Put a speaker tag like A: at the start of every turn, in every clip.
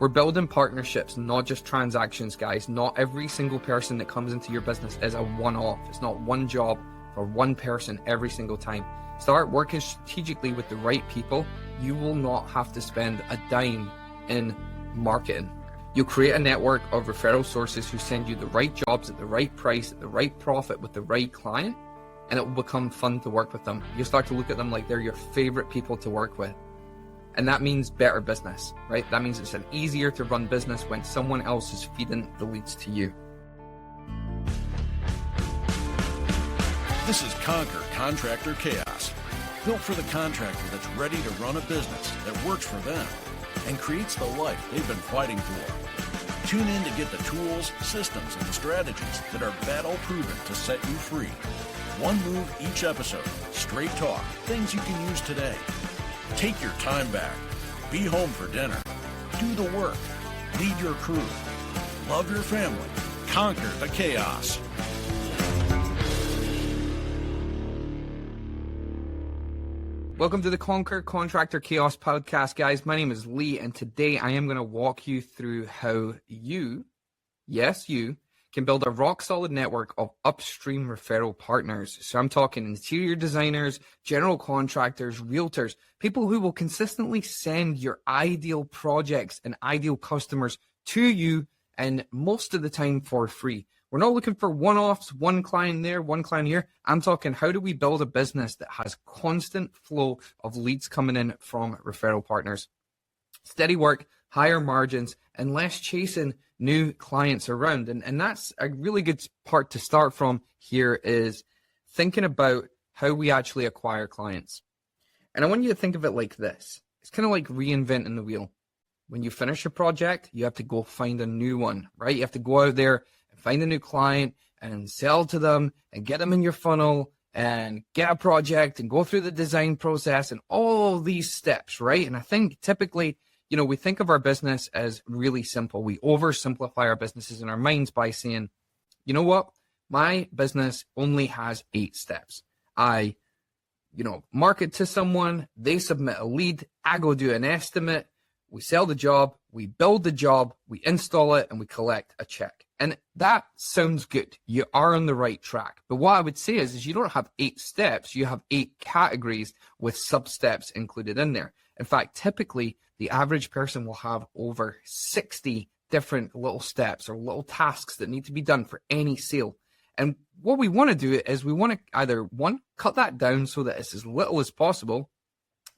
A: We're building partnerships, not just transactions, guys. Not every single person that comes into your business is a one-off. It's not one job for one person every single time. Start working strategically with the right people. You will not have to spend a dime in marketing. You'll create a network of referral sources who send you the right jobs at the right price, at the right profit with the right client, and it will become fun to work with them. You'll start to look at them like they're your favorite people to work with. And that means better business, right? That means it's an easier to run business when someone else is feeding the leads to you.
B: This is Conquer Contractor Chaos, built for the contractor that's ready to run a business that works for them and creates the life they've been fighting for. Tune in to get the tools, systems, and strategies that are battle-proven to set you free. One move each episode, straight talk, things you can use today. Take your time back. Be home for dinner. Do the work. Lead your crew. Love your family. Conquer the chaos.
A: Welcome to the Conquer Contractor Chaos podcast, guys. My name is Lee, and today I am going to walk you through how you, yes, you, can build a rock-solid network of upstream referral partners. So I'm talking interior designers, general contractors, realtors, people who will consistently send your ideal projects and ideal customers to you, and most of the time for free. We're not looking for one-offs, one client there, one client here. I'm talking, how do we build a business that has constant flow of leads coming in from referral partners? Steady work, higher margins, and less chasing new clients around. And that's a really good part to start from here, is thinking about how we actually acquire clients. And I want you to think of it like this. It's kind of like reinventing the wheel. When you finish a project, you have to go find a new one, right? You have to go out there and find a new client and sell to them and get them in your funnel and get a project and go through the design process and all these steps, right? And I think typically, we think of our business as really simple. We oversimplify our businesses in our minds by saying, you know what? My business only has 8 steps. I, market to someone, they submit a lead, I go do an estimate, we sell the job, we build the job, we install it, and we collect a check. And that sounds good. You are on the right track. But what I would say is you don't have 8 steps. You have 8 categories with sub-steps included in there. In fact, typically, the average person will have over 60 different little steps or little tasks that need to be done for any sale. And what we want to do is we want to either, 1, cut that down so that it's as little as possible,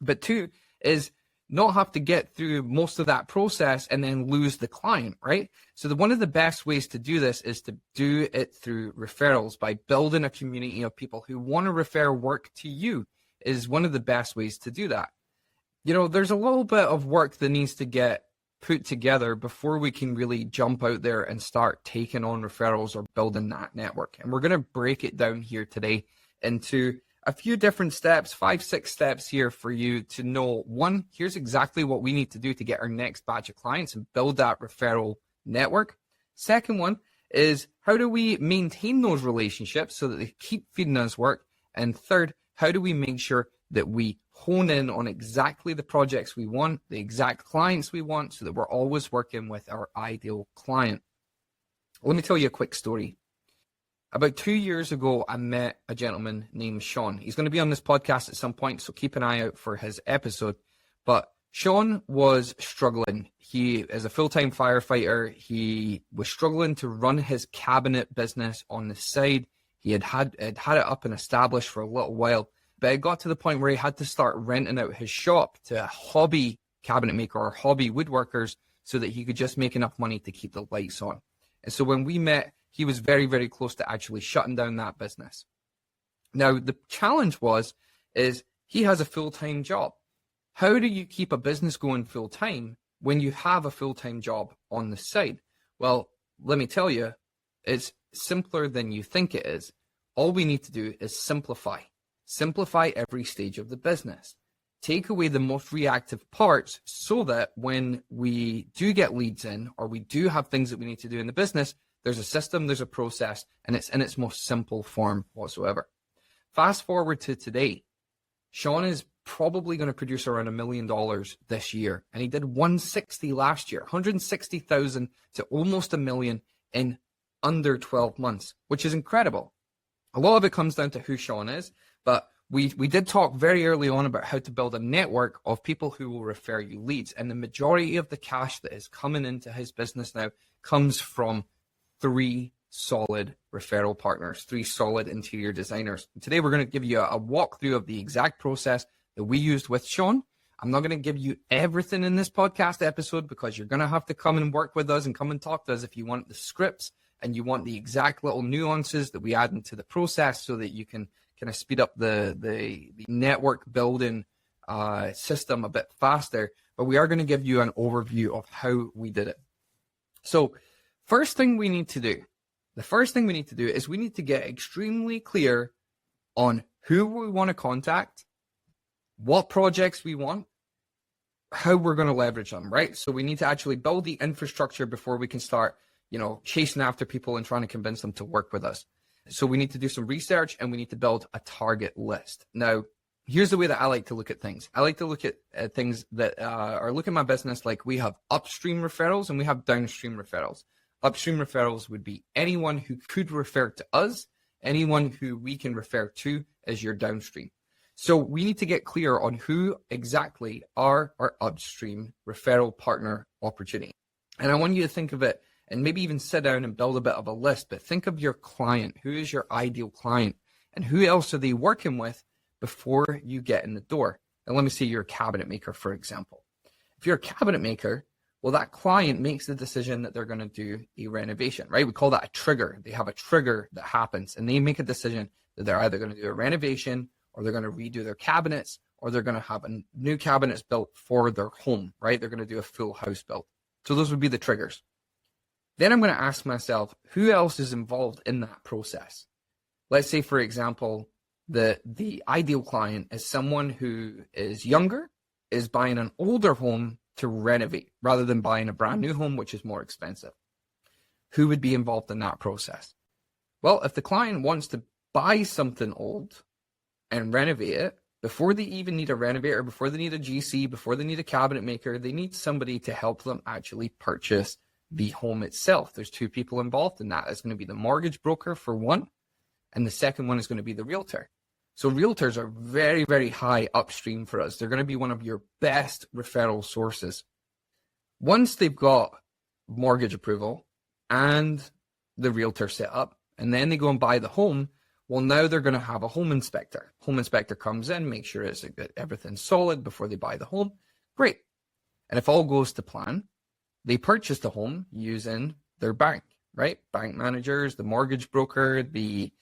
A: but 2 is not have to get through most of that process and then lose the client, right? So one of the best ways to do this is to do it through referrals, by building a community of people who want to refer work to you is one of the best ways to do that. There's a little bit of work that needs to get put together before we can really jump out there and start taking on referrals or building that network. And we're going to break it down here today into a few different steps, 5-6 steps here for you to know. 1, here's exactly what we need to do to get our next batch of clients and build that referral network. Second one is, how do we maintain those relationships so that they keep feeding us work? And third, how do we make sure that we hone in on exactly the projects we want, the exact clients we want, so that we're always working with our ideal client? Let me tell you a quick story. About 2 years ago, I met a gentleman named Sean. He's going to be on this podcast at some point, so keep an eye out for his episode. But Sean was struggling. He is a full-time firefighter. He was struggling to run his cabinet business on the side. He had it up and established for a little while, but it got to the point where he had to start renting out his shop to a hobby cabinet maker or hobby woodworkers so that he could just make enough money to keep the lights on. And so when we met, he was very, very close to actually shutting down that business. Now, the challenge is he has a full-time job. How do you keep a business going full-time when you have a full-time job on the side? Well, let me tell you, it's simpler than you think it is. All we need to do is simplify. Simplify every stage of the business. Take away the most reactive parts so that when we do get leads in, or we do have things that we need to do in the business, there's a system, there's a process, and it's in its most simple form whatsoever. Fast forward to today. Sean is probably going to produce around $1 million this year. And he did 160 last year, 160,000 to almost $1 million in under 12 months, which is incredible. A lot of it comes down to who Sean is, but we did talk very early on about how to build a network of people who will refer you leads. And the majority of the cash that is coming into his business now comes from 3 solid referral partners, 3 solid interior designers. Today, we're going to give you a walkthrough of the exact process that we used with Sean. I'm not going to give you everything in this podcast episode because you're going to have to come and work with us and come and talk to us if you want the scripts and you want the exact little nuances that we add into the process so that you can kind of speed up the network building system a bit faster. But we are going to give you an overview of how we did it. So first thing we need to do is we need to get extremely clear on who we want to contact, what projects we want, how we're going to leverage them, right? So we need to actually build the infrastructure before we can start, chasing after people and trying to convince them to work with us. So we need to do some research and we need to build a target list. Now, here's the way that I like to look at things. I like to look at things that look at my business like we have upstream referrals and we have downstream referrals. Upstream referrals would be anyone who could refer to us, anyone who we can refer to as your downstream. So we need to get clear on who exactly are our upstream referral partner opportunity. And I want you to think of it and maybe even sit down and build a bit of a list, but think of your client. Who is your ideal client and who else are they working with before you get in the door? And let me say you're a cabinet maker, for example. If you're a cabinet maker, well, that client makes the decision that they're going to do a renovation, right? We call that a trigger. They have a trigger that happens and they make a decision that they're either going to do a renovation or they're going to redo their cabinets or they're going to have a new cabinets built for their home, right? They're going to do a full house build. So those would be the triggers. Then I'm going to ask myself, who else is involved in that process? Let's say, for example, the ideal client is someone who is younger, is buying an older home to renovate rather than buying a brand new home, which is more expensive. Who would be involved in that process? Well, if the client wants to buy something old and renovate it, before they even need a renovator, before they need a GC, before they need a cabinet maker, they need somebody to help them actually purchase the home itself. There's 2 people involved in that. It's going to be the mortgage broker for one, and the second one is going to be the realtor. So realtors are very, very high upstream for us. They're going to be one of your best referral sources. Once they've got mortgage approval and the realtor set up, and then they go and buy the home, well, now they're going to have a home inspector. Home inspector comes in, makes sure everything's solid before they buy the home. Great. And if all goes to plan, they purchase the home using their bank, right? Bank managers, the mortgage broker, the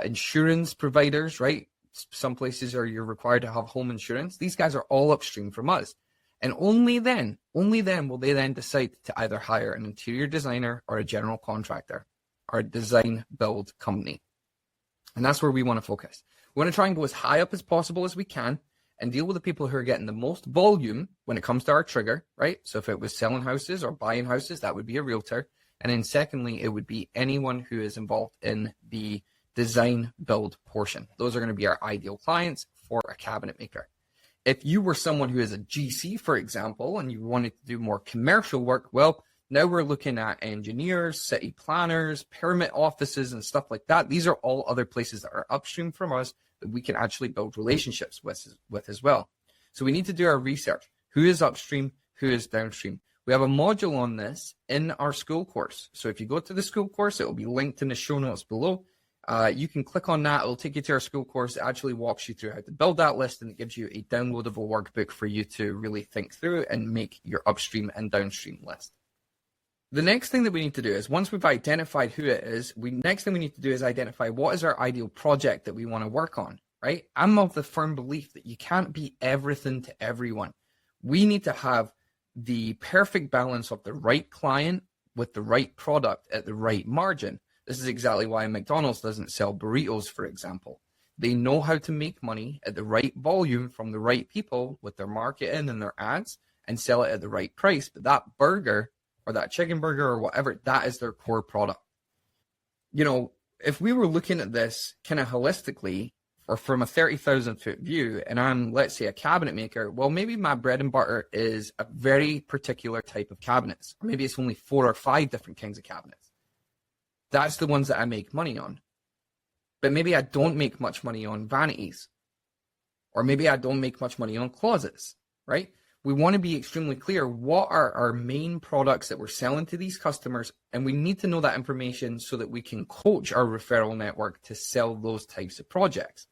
A: insurance providers, right? Some places you're required to have home insurance. These guys are all upstream from us. And only then will they then decide to either hire an interior designer or a general contractor or a design build company. And that's where we want to focus. We want to try and go as high up as possible as we can and deal with the people who are getting the most volume when it comes to our trigger, right? So if it was selling houses or buying houses, that would be a realtor. And then secondly, it would be anyone who is involved in the design build portion. Those are going to be our ideal clients for a cabinet maker. If you were someone who is a GC, for example, and you wanted to do more commercial work, well, now we're looking at engineers, city planners, permit offices, and stuff like that. These are all other places that are upstream from us that we can actually build relationships with as well. So we need to do our research. Who is upstream? Who is downstream? We have a module on this in our school course. So if you go to the school course, it will be linked in the show notes below. You can click on that. It'll take you to our school course. It actually walks you through how to build that list, and it gives you a downloadable workbook for you to really think through and make your upstream and downstream list. The next thing that we need to do is, once we've identified who it is, next thing we need to do is identify what is our ideal project that we want to work on, right? I'm of the firm belief that you can't be everything to everyone. We need to have the perfect balance of the right client with the right product at the right margin. This is exactly why McDonald's doesn't sell burritos, for example. They know how to make money at the right volume from the right people with their marketing and their ads and sell it at the right price. But that burger or that chicken burger or whatever, that is their core product. You know, if we were looking at this kind of holistically or from a 30,000 foot view, and I'm, let's say, a cabinet maker, well, maybe my bread and butter is a very particular type of cabinets. Or maybe it's only 4 or 5 different kinds of cabinets. That's the ones that I make money on. But maybe I don't make much money on vanities. Or maybe I don't make much money on closets, right? We want to be extremely clear what are our main products that we're selling to these customers, and we need to know that information so that we can coach our referral network to sell those types of projects.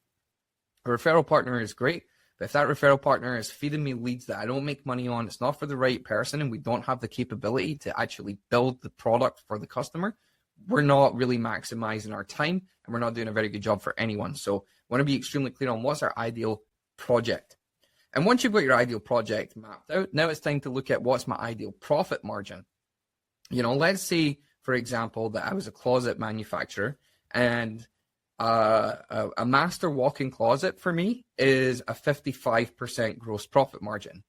A: A referral partner is great, but if that referral partner is feeding me leads that I don't make money on, it's not for the right person, and we don't have the capability to actually build the product for the customer, we're not really maximizing our time, and we're not doing a very good job for anyone. So I want to be extremely clear on what's our ideal project. And once you've got your ideal project mapped out, now it's time to look at what's my ideal profit margin. You know, let's say, for example, that I was a closet manufacturer, and a master walk-in closet for me is a 55% gross profit margin.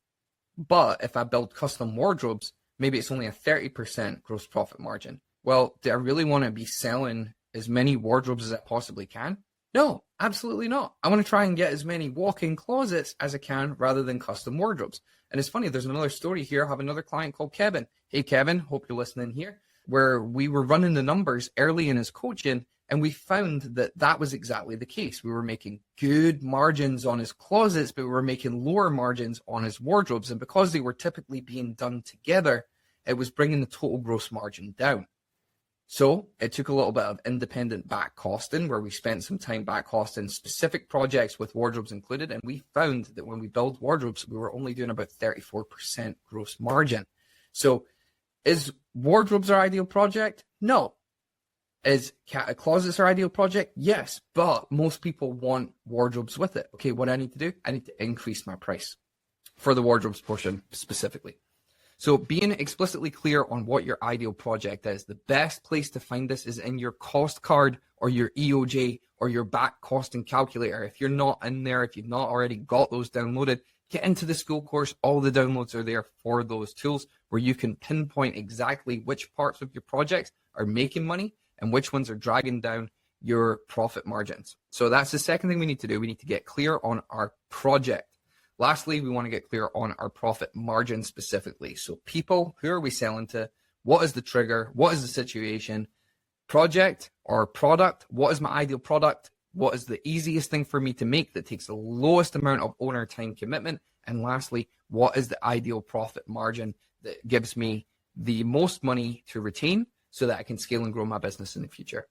A: But if I build custom wardrobes, maybe it's only a 30% gross profit margin. Well, do I really want to be selling as many wardrobes as I possibly can? No, absolutely not. I want to try and get as many walk-in closets as I can rather than custom wardrobes. And it's funny, there's another story here. I have another client called Kevin. Hey, Kevin, hope you're listening here, where we were running the numbers early in his coaching, and we found that that was exactly the case. We were making good margins on his closets, but we were making lower margins on his wardrobes. And because they were typically being done together, it was bringing the total gross margin down. So it took a little bit of independent back costing, where we spent some time back costing specific projects with wardrobes included. And we found that when we build wardrobes, we were only doing about 34% gross margin. So is wardrobes our ideal project? No. Is closets our ideal project? Yes. But most people want wardrobes with it. Okay, what do I need to do? I need to increase my price for the wardrobes portion specifically. So being explicitly clear on what your ideal project is, the best place to find this is in your cost card or your EOJ or your back costing calculator. If you're not in there, if you've not already got those downloaded, get into the school course. All the downloads are there for those tools where you can pinpoint exactly which parts of your projects are making money and which ones are dragging down your profit margins. So that's the second thing we need to do. We need to get clear on our project. Lastly, we want to get clear on our profit margin specifically. So people, who are we selling to? What is the trigger? What is the situation? Project or product? What is my ideal product? What is the easiest thing for me to make that takes the lowest amount of owner time commitment? And lastly, what is the ideal profit margin that gives me the most money to retain so that I can scale and grow my business in the future?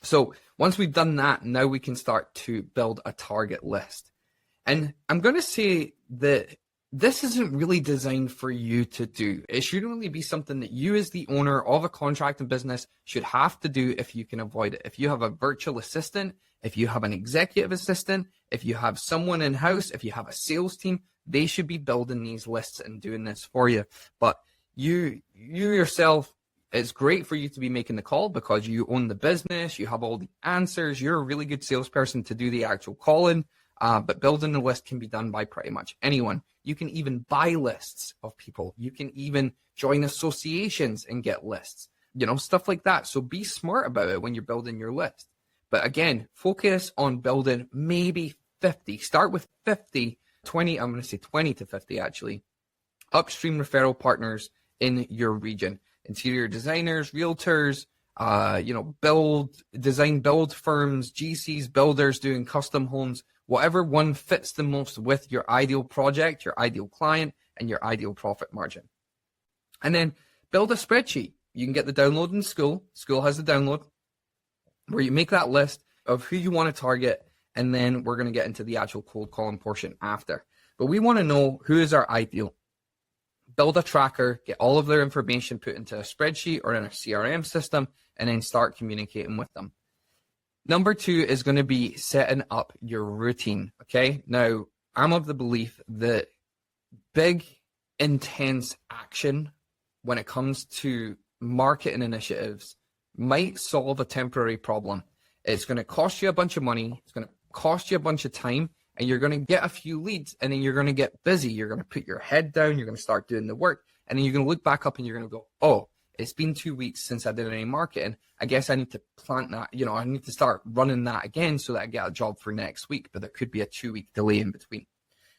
A: So once we've done that, now we can start to build a target list. And I'm going to say that this isn't really designed for you to do. It should only be something that you as the owner of a contracting business should have to do if you can avoid it. If you have a virtual assistant, if you have an executive assistant, if you have someone in-house, if you have a sales team, they should be building these lists and doing this for you. But you yourself, it's great for you to be making the call because you own the business, you have all the answers, you're a really good salesperson to do the actual calling. But building a list can be done by pretty much anyone. You can even buy lists of people. You can even join associations and get lists, you know, stuff like that. So be smart about it when you're building your list. But again, focus on building maybe 50. Start with 50, 20, I'm going to say 20 to 50 actually, upstream referral partners in your region. Interior designers, realtors, design build firms, GCs, builders doing custom homes, whatever one fits the most with your ideal project, your ideal client, and your ideal profit margin. And then build a spreadsheet. You can get the download in school. School has the download where you make that list of who you want to target, and then we're going to get into the actual cold calling portion after. But we want to know who is our ideal. Build a tracker, get all of their information put into a spreadsheet or in a CRM system, and then start communicating with them. Number 2 is going to be setting up your routine, okay? Now, I'm of the belief that big, intense action when it comes to marketing initiatives might solve a temporary problem. It's going to cost you a bunch of money, it's going to cost you a bunch of time, and you're going to get a few leads, and then you're going to get busy. You're going to put your head down, you're going to start doing the work, and then you're going to look back up and you're going to go, oh, it's been 2 weeks since I did any marketing. I guess I need to plant that, I need to start running that again so that I get a job for next week, but there could be a 2-week delay in between.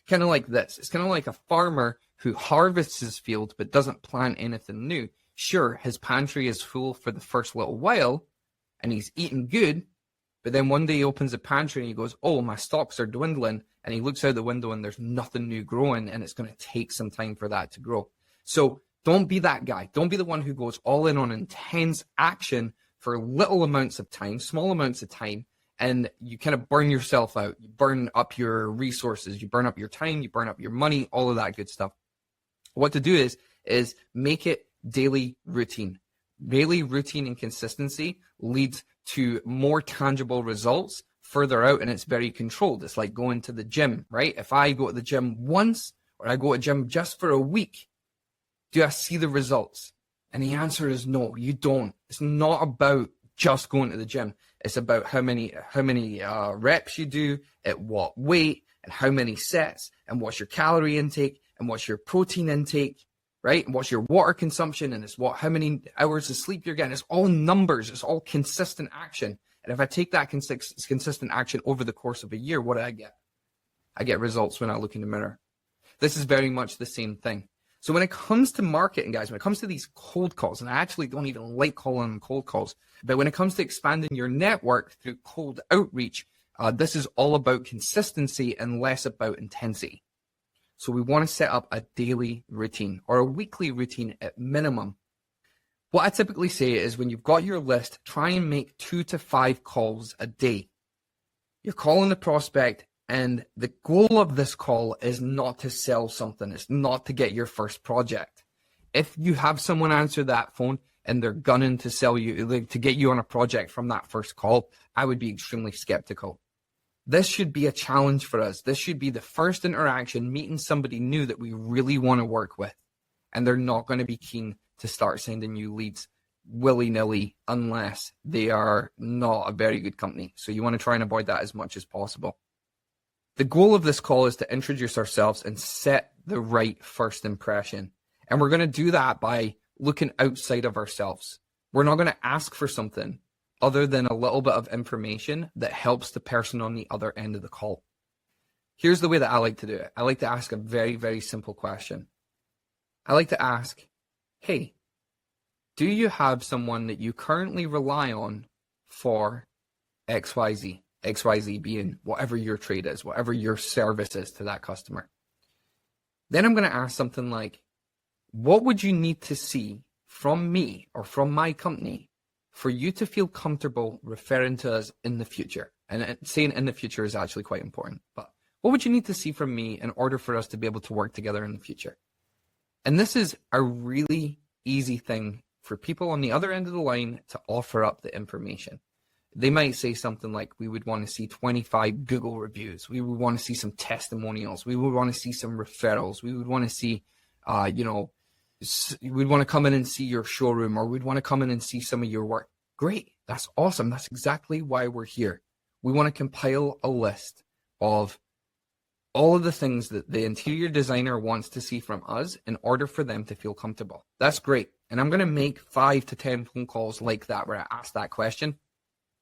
A: Kind of like this. It's kind of like a farmer who harvests his field but doesn't plant anything new. Sure, his pantry is full for the first little while and he's eating good, but then one day he opens the pantry and he goes, oh, my stocks are dwindling, and he looks out the window and there's nothing new growing, and it's going to take some time for that to grow. So don't be that guy. Don't be the one who goes all in on intense action for little amounts of time, small amounts of time, and you kind of burn yourself out. You burn up your resources, you burn up your time, you burn up your money, all of that good stuff. What to do is make it daily routine. Daily routine and consistency leads to more tangible results further out, and it's very controlled. It's like going to the gym, right? If I go to the gym once, or I go to the gym just for a week, do I see the results? And the answer is no, you don't. It's not about just going to the gym. It's about how many reps you do, at what weight, and how many sets, and what's your calorie intake, and what's your protein intake, right? And what's your water consumption, and it's how many hours of sleep you're getting. It's all numbers. It's all consistent action. And if I take that consistent action over the course of a year, what do I get? I get results when I look in the mirror. This is very much the same thing. So when it comes to marketing, guys, when it comes to these cold calls, and I actually don't even like calling them cold calls, but when it comes to expanding your network through cold outreach, this is all about consistency and less about intensity. So we want to set up a daily routine or a weekly routine at minimum. What I typically say is when you've got your list, try and make 2 to 5 calls a day. You're calling the prospect, and the goal of this call is not to sell something. It's not to get your first project. If you have someone answer that phone and they're gunning to sell you, to get you on a project from that first call, I would be extremely skeptical. This should be a challenge for us. This should be the first interaction, meeting somebody new that we really want to work with. And they're not going to be keen to start sending you leads willy-nilly unless they are not a very good company. So you want to try and avoid that as much as possible. The goal of this call is to introduce ourselves and set the right first impression. And we're going to do that by looking outside of ourselves. We're not going to ask for something other than a little bit of information that helps the person on the other end of the call. Here's the way that I like to do it. I like to ask a very, very simple question. I like to ask, hey, do you have someone that you currently rely on for XYZ? XYZ being whatever your trade is, whatever your service is to that customer. Then I'm going to ask something like, what would you need to see from me or from my company for you to feel comfortable referring to us in the future? And saying in the future is actually quite important, but what would you need to see from me in order for us to be able to work together in the future? And this is a really easy thing for people on the other end of the line to offer up the information. They might say something like, we would want to see 25 Google reviews. We would want to see some testimonials. We would want to see some referrals. We would want to see, we'd want to come in and see your showroom, or we'd want to come in and see some of your work. Great. That's awesome. That's exactly why we're here. We want to compile a list of all of the things that the interior designer wants to see from us in order for them to feel comfortable. That's great. And I'm going to make 5 to 10 phone calls like that where I ask that question.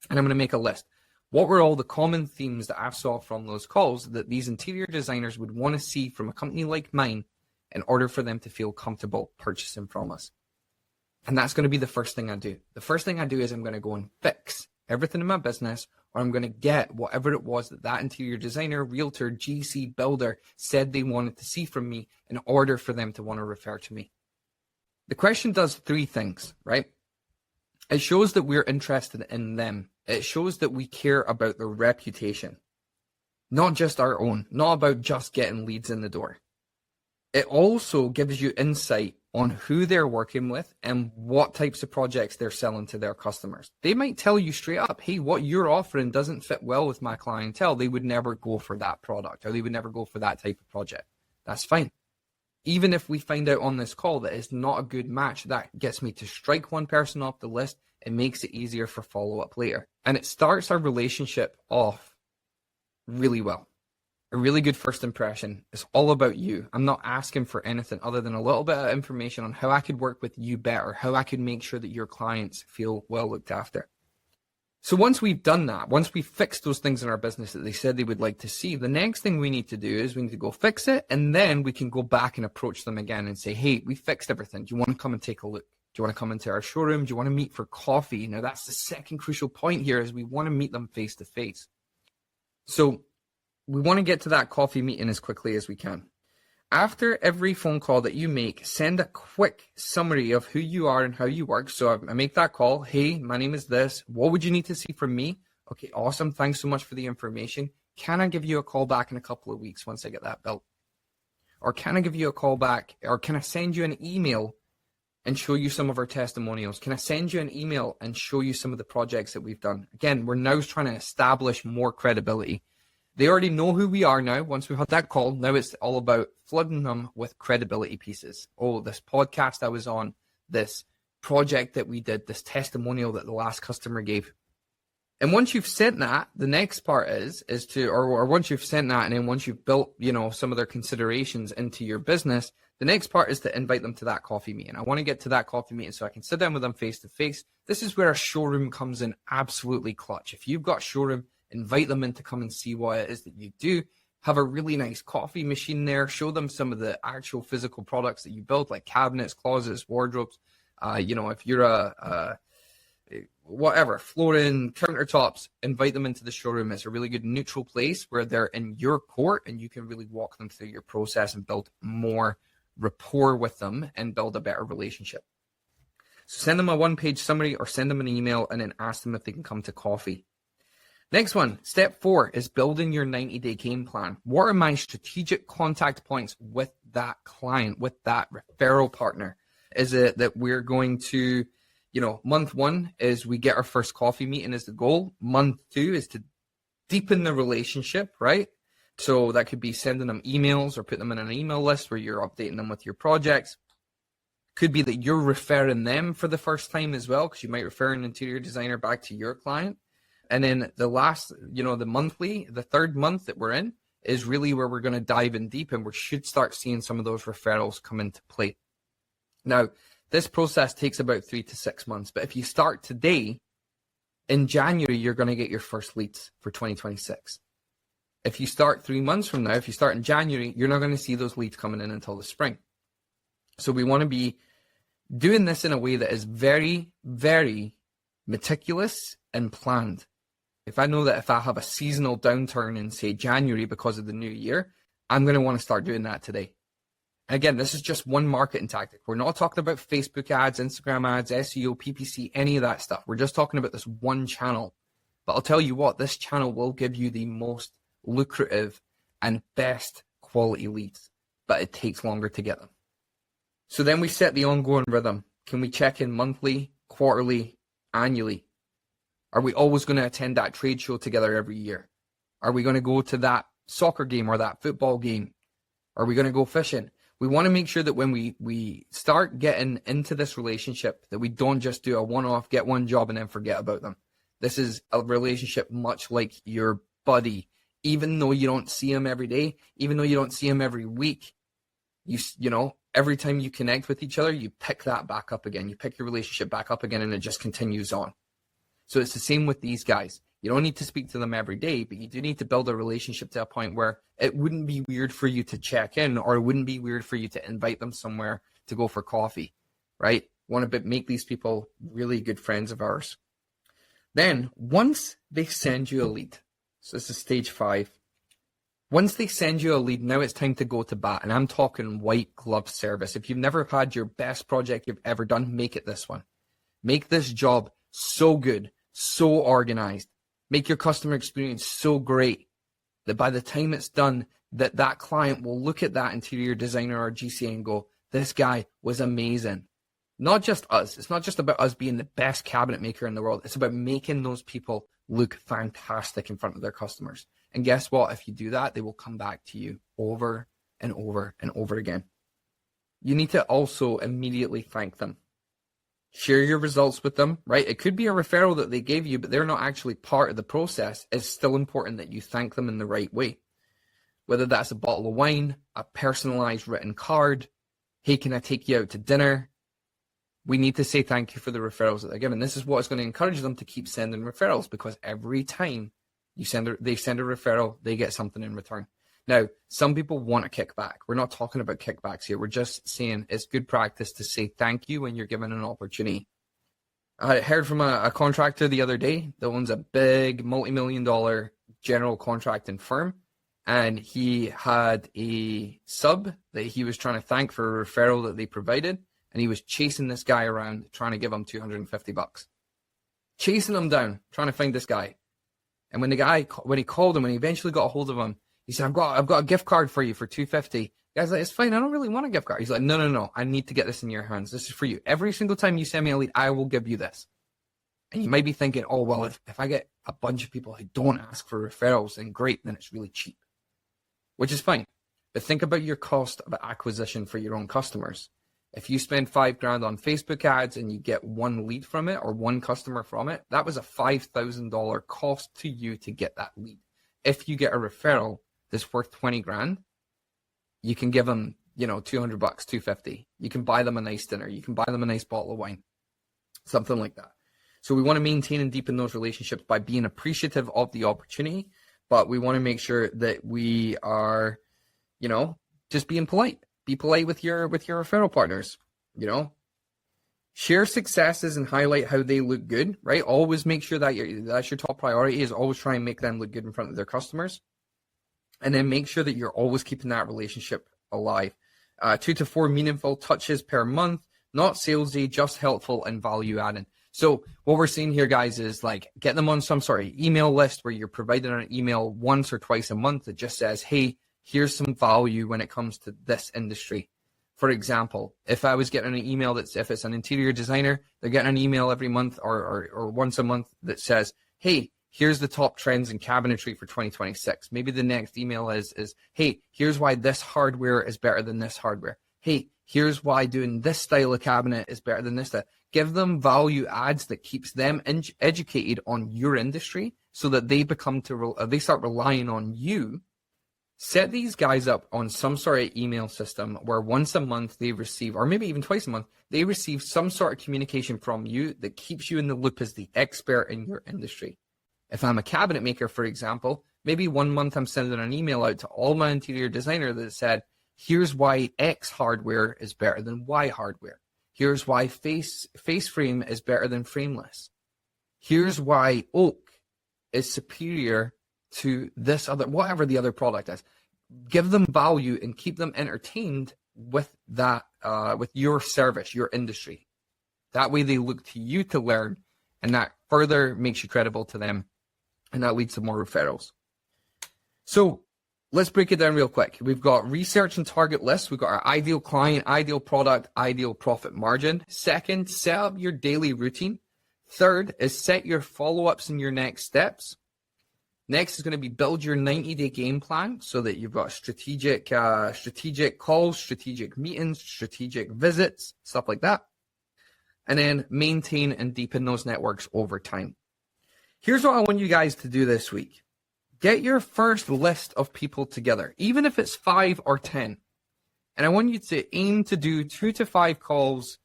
A: And I'm going to make a list. What were all the common themes that I saw from those calls that these interior designers would want to see from a company like mine in order for them to feel comfortable purchasing from us? And that's going to be the first thing I do. The first thing I do is I'm going to go and fix everything in my business, or I'm going to get whatever it was that that interior designer, realtor, GC, builder said they wanted to see from me in order for them to want to refer to me. The question does 3 things, right? It shows that we're interested in them. It shows that we care about their reputation, not just our own, not about just getting leads in the door. It also gives you insight on who they're working with and what types of projects they're selling to their customers. They might tell you straight up, hey, what you're offering doesn't fit well with my clientele. They would never go for that product, or they would never go for that type of project. That's fine. Even if we find out on this call that it's not a good match, that gets me to strike one person off the list. It makes it easier for follow-up later. And it starts our relationship off really well. A really good first impression is all about you. I'm not asking for anything other than a little bit of information on how I could work with you better, how I could make sure that your clients feel well looked after. So once we've done that, once we've fixed those things in our business that they said they would like to see, the next thing we need to do is we need to go fix it, and then we can go back and approach them again and say, hey, we fixed everything. Do you want to come and take a look? Do you want to come into our showroom? Do you want to meet for coffee? Now, that's the second crucial point here, is we want to meet them face to face. So we want to get to that coffee meeting as quickly as we can. After every phone call that you make, send a quick summary of who you are and how you work. So I make that call. Hey, my name is this. What would you need to see from me? Okay, awesome. Thanks so much for the information. Can I give you a call back in a couple of weeks once I get that built? Or can I give you a call back? Or can I send you an email and show you some of our testimonials? Can I send you an email and show you some of the projects that we've done? Again, we're now trying to establish more credibility. They already know who we are now. Once we've had that call, now it's all about flooding them with credibility pieces. Oh, this podcast I was on, this project that we did, this testimonial that the last customer gave. And once you've sent that, the next part is to, or once you've sent that, and then once you've built, some of their considerations into your business, the next part is to invite them to that coffee meeting. I want to get to that coffee meeting so I can sit down with them face to face. This is where a showroom comes in absolutely clutch. If you've got showroom, invite them in to come and see what it is that you do. Have a really nice coffee machine there. Show them some of the actual physical products that you build, like cabinets, closets, wardrobes. If you're whatever, flooring, countertops, invite them into the showroom. It's a really good neutral place where they're in your court and you can really walk them through your process and build more rapport with them and build a better relationship. So send them a one-page summary or send them an email and then ask them if they can come to coffee. Next one, step 4 is building your 90-day game plan. What are my strategic contact points with that client, with that referral partner? Is it that we're going to, month 1 is we get our first coffee meeting as the goal. Month 2 is to deepen the relationship, right? So that could be sending them emails or put them in an email list where you're updating them with your projects. Could be that you're referring them for the first time as well, because you might refer an interior designer back to your client. And then the last, the third month that we're in is really where we're going to dive in deep, and we should start seeing some of those referrals come into play. Now, this process takes about 3 to 6 months, but if you start today, in January, you're going to get your first leads for 2026. If you start 3 months from now, if you start in January, you're not going to see those leads coming in until the spring. So we want to be doing this in a way that is very, very meticulous and planned. If I know that if I have a seasonal downturn in, say, January because of the new year, I'm going to want to start doing that today. Again, this is just one marketing tactic. We're not talking about Facebook ads, Instagram ads, SEO, PPC, any of that stuff. We're just talking about this one channel. But I'll tell you what, this channel will give you the most lucrative and best quality leads, but it takes longer to get them. So then we set the ongoing rhythm. Can we check in monthly, quarterly, annually? Are we always going to attend that trade show together every year? Are we going to go to that soccer game or that football game? Are we going to go fishing? We want to make sure that when we start getting into this relationship, that we don't just do a one-off, get one job and then forget about them. This is a relationship much like your buddy. Even though you don't see him every day, even though you don't see him every week, every time you connect with each other, you pick that back up again. You pick your relationship back up again, and it just continues on. So it's the same with these guys. You don't need to speak to them every day, but you do need to build a relationship to a point where it wouldn't be weird for you to check in, or it wouldn't be weird for you to invite them somewhere to go for coffee, right? Want to make these people really good friends of ours. Then once they send you a lead, so this is stage 5. Once they send you a lead, now it's time to go to bat. And I'm talking white glove service. If you've never had your best project you've ever done, make it this one. Make this job so good, so organized. Make your customer experience so great that by the time it's done, that client will look at that interior designer or GCA and go, this guy was amazing. Not just us. It's not just about us being the best cabinet maker in the world. It's about making those people look fantastic in front of their customers. And guess what? If you do that, they will come back to you over and over and over again. You need to also immediately thank them. Share your results with them, right? It could be a referral that they gave you, but they're not actually part of the process. It's still important that you thank them in the right way. whether that's a bottle of wine, a personalized written card. Hey, can I take you out to dinner? We need to say thank you for the referrals that they're given. This is what's going to encourage them to keep sending referrals, because every time they send a referral, they get something in return. Now, some people want a kickback. We're not talking about kickbacks here. We're just saying it's good practice to say thank you when you're given an opportunity. I heard from a contractor the other day that owns a big multi-million-dollar general contracting firm, and he had a sub that he was trying to thank for a referral that they provided, and he was chasing this guy around, trying to give him $250. Chasing him down, trying to find this guy. And when he called him, when he eventually got a hold of him, he said, I've got a gift card for you for $250. The guy's like, it's fine, I don't really want a gift card. He's like, no, I need to get this in your hands. This is for you. Every single time you send me a lead, I will give you this. And you might be thinking, oh, well, if I get a bunch of people who don't ask for referrals, then great, then it's really cheap. Which is fine. But think about your cost of acquisition for your own customers. If you spend $5,000 on Facebook ads and you get one lead from it or one customer from it, that was a $5,000 cost to you to get that lead. If you get a referral that's worth $20,000, you can give them, $200, $250. You can buy them a nice dinner. You can buy them a nice bottle of wine, something like that. So we want to maintain and deepen those relationships by being appreciative of the opportunity, but we want to make sure that we are, just being polite. Be polite with your referral partners, Share successes and highlight how they look good, right? Always make sure that that's your top priority, is always try and make them look good in front of their customers. And then make sure that you're always keeping that relationship alive. 2 to 4 meaningful touches per month, not salesy, just helpful and value adding. So what we're seeing here, guys, is like get them on some sort of email list where you're providing an email once or twice a month that just says, hey, here's some value when it comes to this industry. For example, if I was getting an email if it's an interior designer, they're getting an email every month or once a month that says, hey, here's the top trends in cabinetry for 2026. Maybe the next email is, hey, here's why this hardware is better than this hardware. Hey, here's why doing this style of cabinet is better than this style. Give them value adds that keeps them educated on your industry so that they start relying on you. Set these guys up on some sort of email system where once a month they receive, or maybe even twice a month, they receive some sort of communication from you that keeps you in the loop as the expert in your industry. If I'm a cabinet maker, for example, maybe 1 month I'm sending an email out to all my interior designer that said, here's why X hardware is better than Y hardware. Here's why face frame is better than frameless. Here's why oak is superior to this other, whatever the other product is. Give them value and keep them entertained with that, with your service, your industry. That way they look to you to learn, and that further makes you credible to them, and that leads to more referrals. So let's break it down real quick. We've got research and target lists. We've got our ideal client, ideal product, ideal profit margin. Second, set up your daily routine. Third is set your follow-ups and your next steps. Next is going to be build your 90-day game plan so that you've got strategic calls, strategic meetings, strategic visits, stuff like that. And then maintain and deepen those networks over time. Here's what I want you guys to do this week. Get your first list of people together, even if it's 5 or 10. And I want you to aim to do 2 to 5 calls,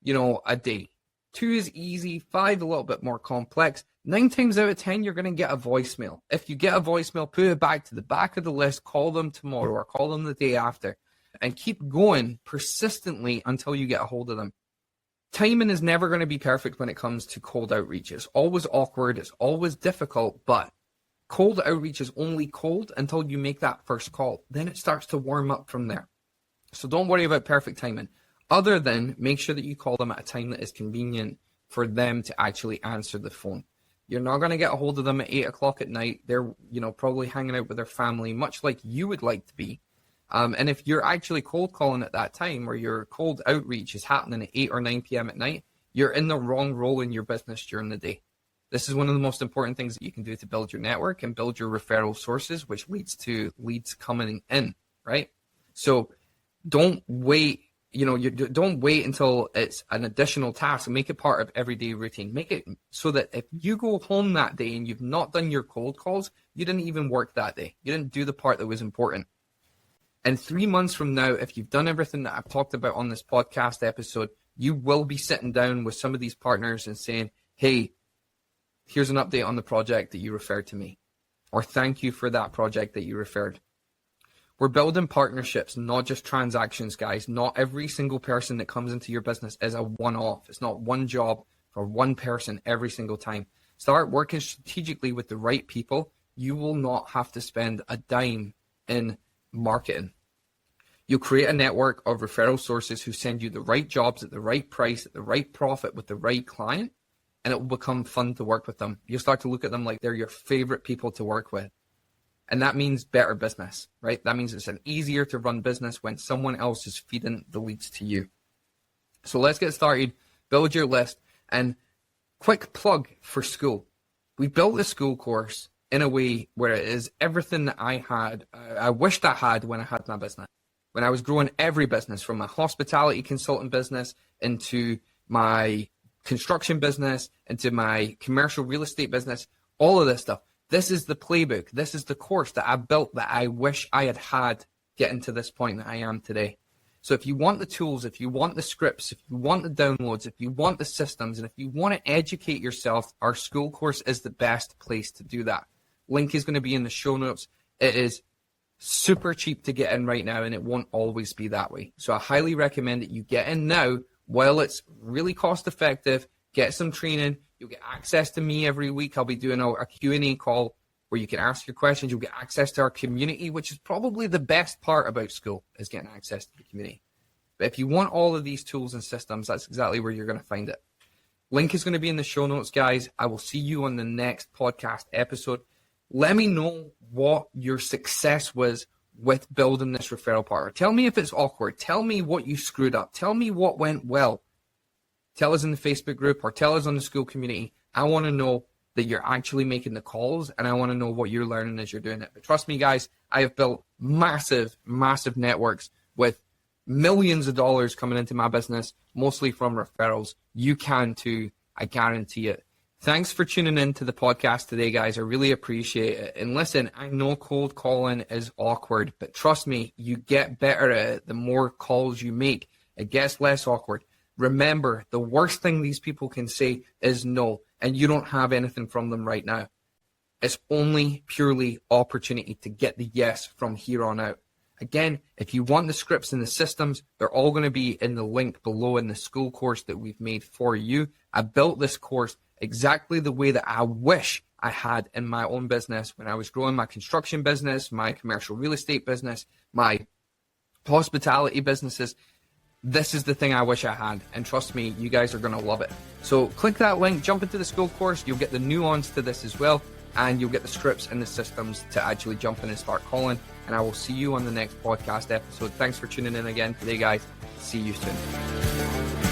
A: a day. 2 is easy, 5 a little bit more complex. 9 times out of 10, you're going to get a voicemail. If you get a voicemail, put it back to the back of the list, call them tomorrow or call them the day after, and keep going persistently until you get a hold of them. Timing is never going to be perfect when it comes to cold outreach. It's always awkward. It's always difficult, but cold outreach is only cold until you make that first call. Then it starts to warm up from there. So don't worry about perfect timing, other than make sure that you call them at a time that is convenient for them to actually answer the phone. You're not going to get a hold of them at 8 o'clock at night. They're, probably hanging out with their family, much like you would like to be. And if you're actually cold calling at that time, or your cold outreach is happening at 8 or 9 p.m. at night, you're in the wrong role in your business during the day. This is one of the most important things that you can do to build your network and build your referral sources, which leads to leads coming in, right? So don't wait you don't wait until it's an additional task. Make it part of everyday routine. Make it so that if you go home that day and you've not done your cold calls, you didn't even work that day. You didn't do the part that was important. And 3 months from now, if you've done everything that I've talked about on this podcast episode, you will be sitting down with some of these partners and saying, hey, here's an update on the project that you referred to me, or thank you for that project that you referred. We're building partnerships, not just transactions, guys. Not every single person that comes into your business is a one-off. It's not one job for one person every single time. Start working strategically with the right people. You will not have to spend a dime in marketing. You'll create a network of referral sources who send you the right jobs at the right price, at the right profit with the right client, and it will become fun to work with them. You'll start to look at them like they're your favorite people to work with. And that means better business, right? That means it's an easier to run business when someone else is feeding the leads to you. So let's get started. Build your list. And quick plug for school. We built the school course in a way where it is everything that I wished I had when I had my business. When I was growing every business, from my hospitality consultant business into my construction business, into my commercial real estate business, all of this stuff. This is the playbook. This is the course that I built that I wish I had getting to this point that I am today. So if you want the tools, if you want the scripts, if you want the downloads, if you want the systems, and if you want to educate yourself, our school course is the best place to do that. Link is going to be in the show notes. It is super cheap to get in right now, and it won't always be that way. So I highly recommend that you get in now while it's really cost effective. Get some training. You'll get access to me every week. I'll be doing a Q&A call where you can ask your questions. You'll get access to our community, which is probably the best part about school, is getting access to the community. But if you want all of these tools and systems, that's exactly where you're going to find it. Link is going to be in the show notes, guys. I will see you on the next podcast episode. Let me know what your success was with building this referral partner. Tell me if it's awkward. Tell me what you screwed up. Tell me what went well. Tell us in the Facebook group or tell us on the school community. I want to know that you're actually making the calls, and I want to know what you're learning as you're doing it. But trust me, guys, I have built massive, massive networks with millions of dollars coming into my business, mostly from referrals. You can too. I guarantee it. Thanks for tuning in to the podcast today, guys. I really appreciate it. And listen, I know cold calling is awkward, but trust me, you get better at it the more calls you make. It gets less awkward. Remember, the worst thing these people can say is no, and you don't have anything from them right now. It's only purely opportunity to get the yes from here on out. Again, if you want the scripts and the systems, they're all going to be in the link below in the school course that we've made for you. I built this course exactly the way that I wish I had in my own business when I was growing my construction business, my commercial real estate business, my hospitality businesses. This is the thing I wish I had, and trust me, you guys are going to love it. So click that link, jump into the school course. You'll get the nuance to this as well, and you'll get the scripts and the systems to actually jump in and start calling. And I will see you on the next podcast episode. Thanks for tuning in again today, guys. See you soon.